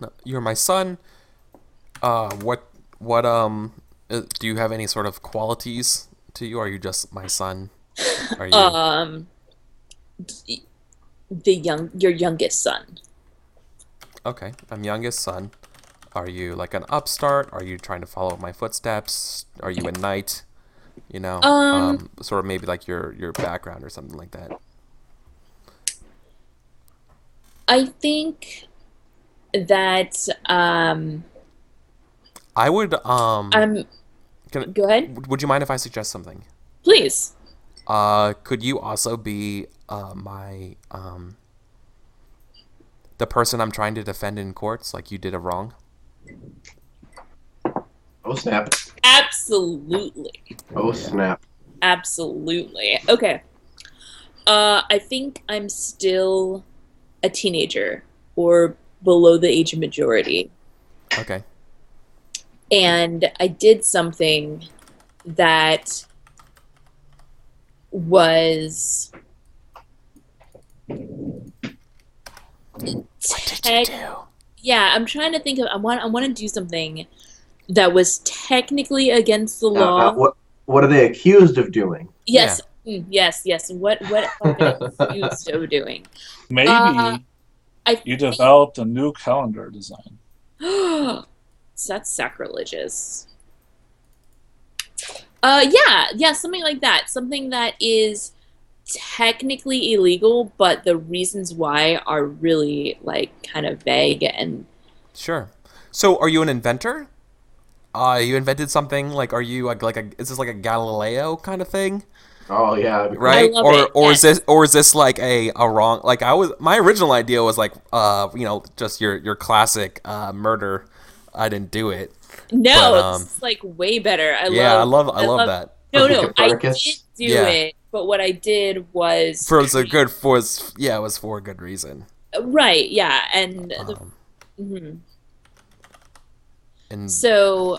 No, you're my son. What do you have any sort of qualities to you? Or are you just my son? Are you your youngest son. Okay, I'm youngest son. Are you like an upstart? Are you trying to follow my footsteps? Are you a knight? You know, sort of maybe like your background or something like that. I think that I would go ahead. Would you mind if I suggest something? Please. Could you also be my the person I'm trying to defend in courts, like you did a wrong? Oh snap! Absolutely. Oh snap! Absolutely. Okay. I think I'm still a teenager or below the age of majority. Okay. And I did something that was What did you do? Yeah, I'm trying to think of. I want to do something that was technically against the law. What are they accused of doing? Yes, yes. What are they accused of doing? Maybe you developed a new calendar design. That's sacrilegious. Yeah, something like that. Something that is technically illegal, but the reasons why are really like kind of vague and. Sure. So, are you an inventor? You invented something? Like, are you is this like a Galileo kind of thing? Oh yeah, right. I love it. Or is this like a wrong? Like my original idea was like just your classic murder. I didn't do it. No, but, it's like way better. I love that. No, I did Copernicus? do it, but what I did was it was for a good reason. right. Yeah, and and so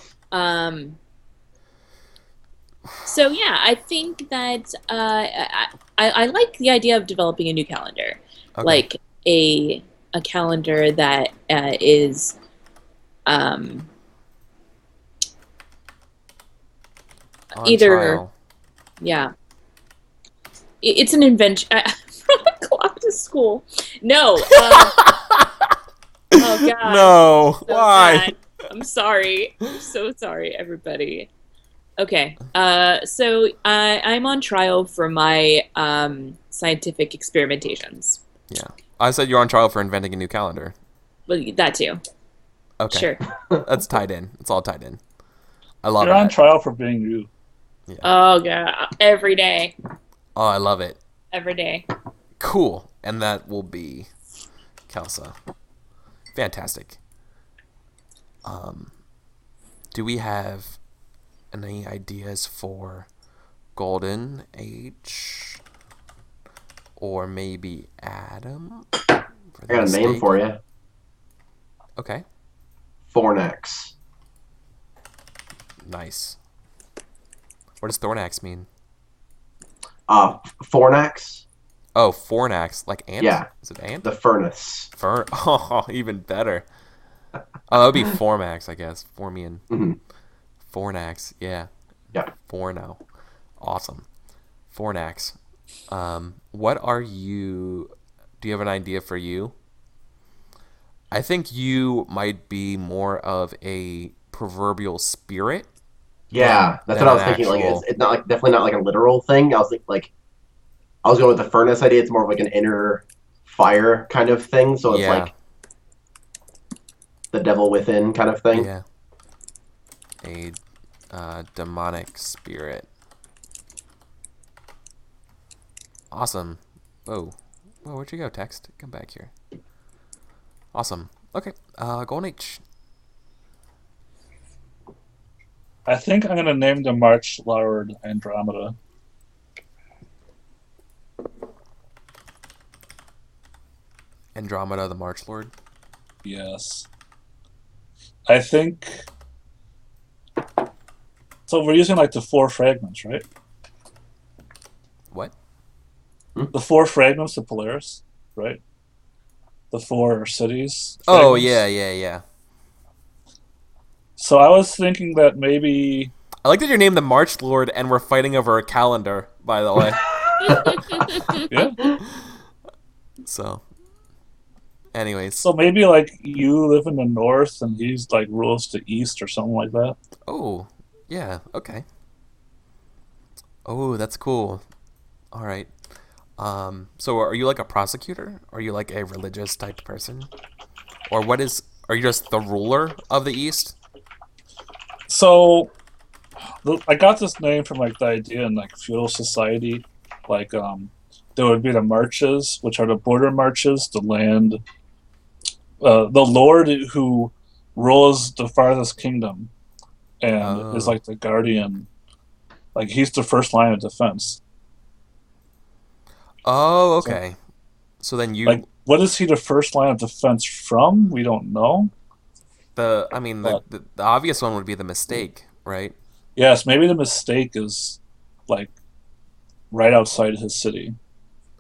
yeah, I think that I like the idea of developing a new calendar, okay. like a calendar that is On either trial. Yeah, it's an invention. From a clock to school. No. Oh God. No. So Why? bad. I'm sorry. I'm so sorry, everybody. Okay. So I'm on trial for my scientific experimentations. Yeah. I said you're on trial for inventing a new calendar. Well, that too. Okay. Sure. That's tied in. It's all tied in. I love it. You're on trial for being you. Yeah. Oh God. Every day. Oh, I love it. Every day. Cool. And that will be Kelsa. Fantastic. Do we have any ideas for Golden Age? Or maybe Adam? I got a name for you. Okay. Fornax. Nice. What does Thornax mean? Fornax. Oh, Fornax, like ant? Yeah. Is it ant? The furnace. Oh, even better. Oh, it would be Formax, I guess. Formian. Mhm. Fornax, yeah. Yeah. Forno. Awesome. Fornax. What are you... Do you have an idea for you? I think you might be more of a proverbial spirit Yeah, that's than what I an was thinking. Like, actual... it's not like definitely not like a literal thing. I was like I was going with the furnace idea. It's more of like an inner fire kind of thing. So it's Yeah, like the devil within kind of thing. yeah. A demonic spirit. Awesome. Whoa. Whoa, where'd you go, text? Come back here. Awesome. Okay, Golden H. I think I'm gonna name the March Lord Andromeda. Andromeda, the March Lord. Yes. I think so. We're using like the 4 fragments, right? What? The 4 fragments of Polaris, right? The 4 cities. Oh, Fragments. yeah. So I was thinking that maybe. I like that you're named the March Lord and we're fighting over a calendar, by the way. Yeah. So, anyways. So maybe like you live in the north and he's like rules the east or something like that. Oh, yeah, okay. Oh, that's cool. All right. So are you like a prosecutor? Are you like a religious type person? Or are you just the ruler of the East? So I got this name from like the idea in like feudal society, like there would be the marches, which are the border marches, the land, the lord who rules the farthest kingdom, and is Oh. like the guardian, like he's the first line of defense. Oh, So, okay. So then like, what is he the first line of defense from? We don't know. the But the obvious one would be the mistake, right? yes, maybe the mistake is like right outside his city,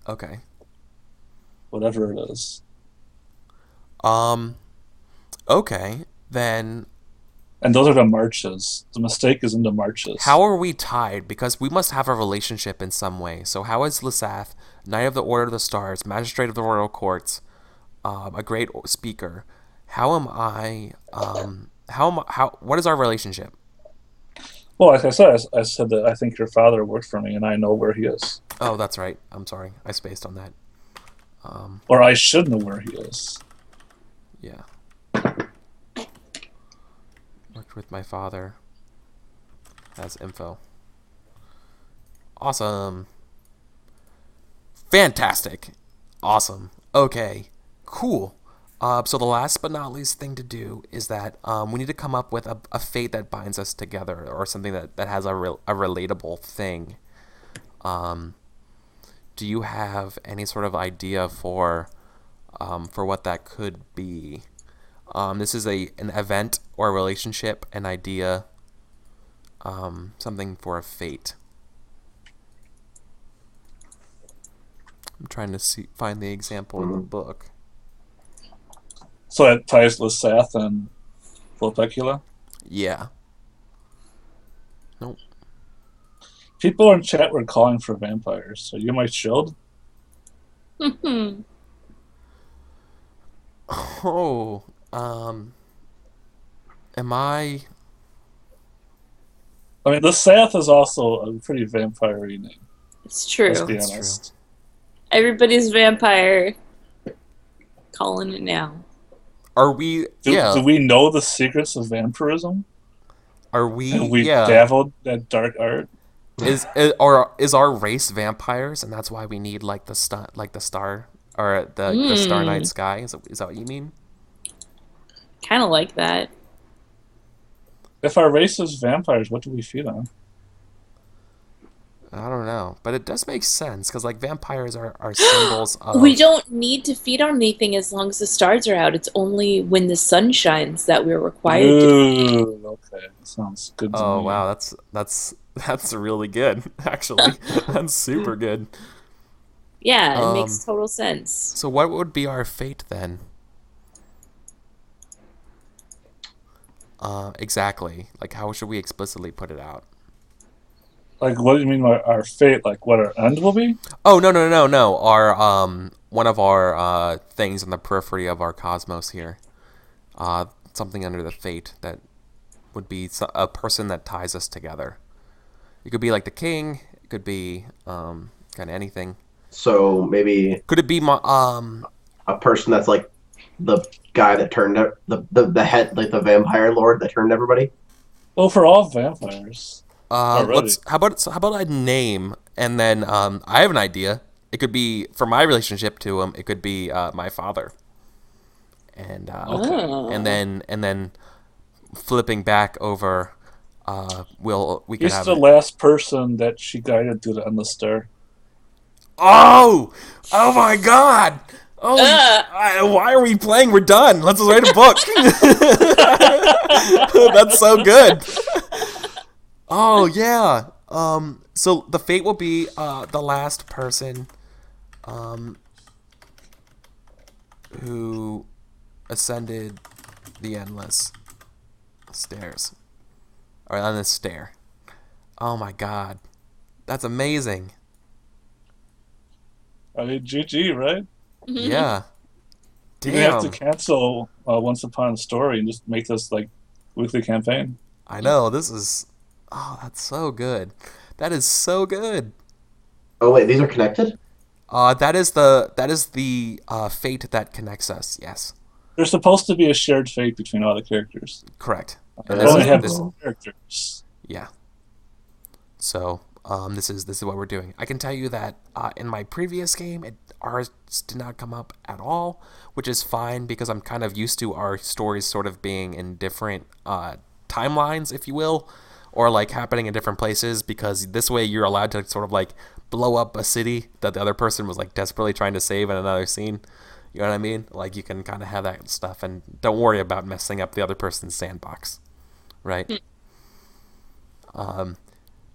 Okay. whatever it is. Um, okay. Then And those are the marches. The mistake is in the marches. how are we tied? Because we must have a relationship in some way. So how is Lysath, Knight of the Order of the Stars, Magistrate of the Royal Courts, a great speaker? How am I? What is our relationship? Well, like I said that I think your father worked for me, and I know where he is, Oh, that's right. I'm sorry. I spaced on that. or I should know where he is. Yeah. Worked with my father. Has info. Awesome. Fantastic. Awesome. Okay. Cool. So the last but not least thing to do is that we need to come up with a fate that binds us together, or something that has a relatable thing. Do you have any sort of idea for what that could be? This is an event or a relationship, an idea, something for a fate. I'm trying to find the example in the book. So that ties Lysath and Vulpecula. Yeah. Nope. People in chat were calling for vampires. Are you my shield? Oh, am I? I mean, Lysath is also a pretty vampire-y name. It's true. Let's be It's honest. Everybody's vampire. Calling it now. Are we? Do we know the secrets of vampirism? Are we? Have we Yeah. dabbled that dark art? Is our race vampires, and that's why we need like the star, or the star night sky? Is that what you mean? Kind of like that. If our race is vampires, what do we feed on? I don't know, but it does make sense because like vampires are symbols of. We don't need to feed on anything as long as the stars are out. It's only when the sun shines that we're required to. Ooh, okay, sounds good to me. Oh wow, that's really good. Actually, that's super good. Yeah, it makes total sense. So what would be our fate then? Exactly. Like, how should we explicitly put it out? Like, what do you mean by our fate? Like, what our end will be? Oh, no. Our one of our things on the periphery of our cosmos here. Something under the fate that would be a person that ties us together. It could be like the king. It could be kind of anything. So maybe Could it be my a person that's like the guy that turned the head, like the vampire lord that turned everybody. Well, for all vampires. Already. let's how about I name and then I have an idea. It could be for my relationship to him. It could be my father. And and then flipping back over, we can He's have the last person that she guided to the endless star. Oh my God! Why are we playing? We're done. Let's write a book. That's so good. Oh yeah. So the fate will be the last person who ascended the endless stairs, or on this stair. Oh my God, that's amazing. I mean, GG, right? Yeah. You have to Damn. cancel Once Upon a Story and just make this like weekly campaign. I know this is. Oh, that's so good. That is so good. Oh wait, these are connected. That is the fate that connects us. Yes, There's supposed to be a shared fate between all the characters. correct. They And only have this, characters. yeah. So this is what we're doing. I can tell you that in my previous game, ours did not come up at all, which is fine because I'm kind of used to our stories sort of being in different timelines, if you will, or like happening in different places. Because this way, you're allowed to sort of like blow up a city that the other person was like desperately trying to save in another scene. You know what I mean? Like you can kind of have that stuff, and don't worry about messing up the other person's sandbox, right?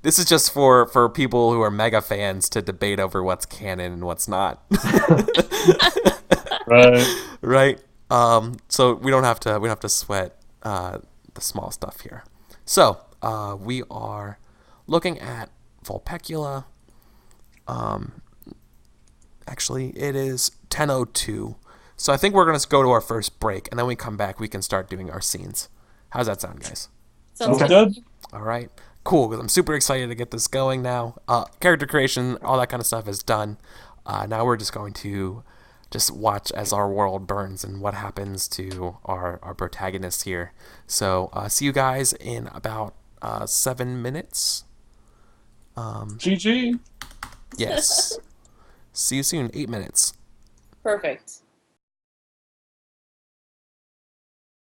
This is just for people who are mega fans to debate over what's canon and what's not. Right. Right. So we don't have to sweat the small stuff here. So we are looking at Vulpecula. Actually, it is 10:02. So I think we're gonna go to our first break, and then when we come back, we can start doing our scenes. How's that sound, guys? Sounds Sounds good. good. All right. Cool, because I'm super excited to get this going now. Character creation, all that kind of stuff is done. Now we're just going to just watch as our world burns and what happens to our protagonists here. So see you guys in about 7 minutes. GG. Yes. See you soon, 8 minutes. Perfect.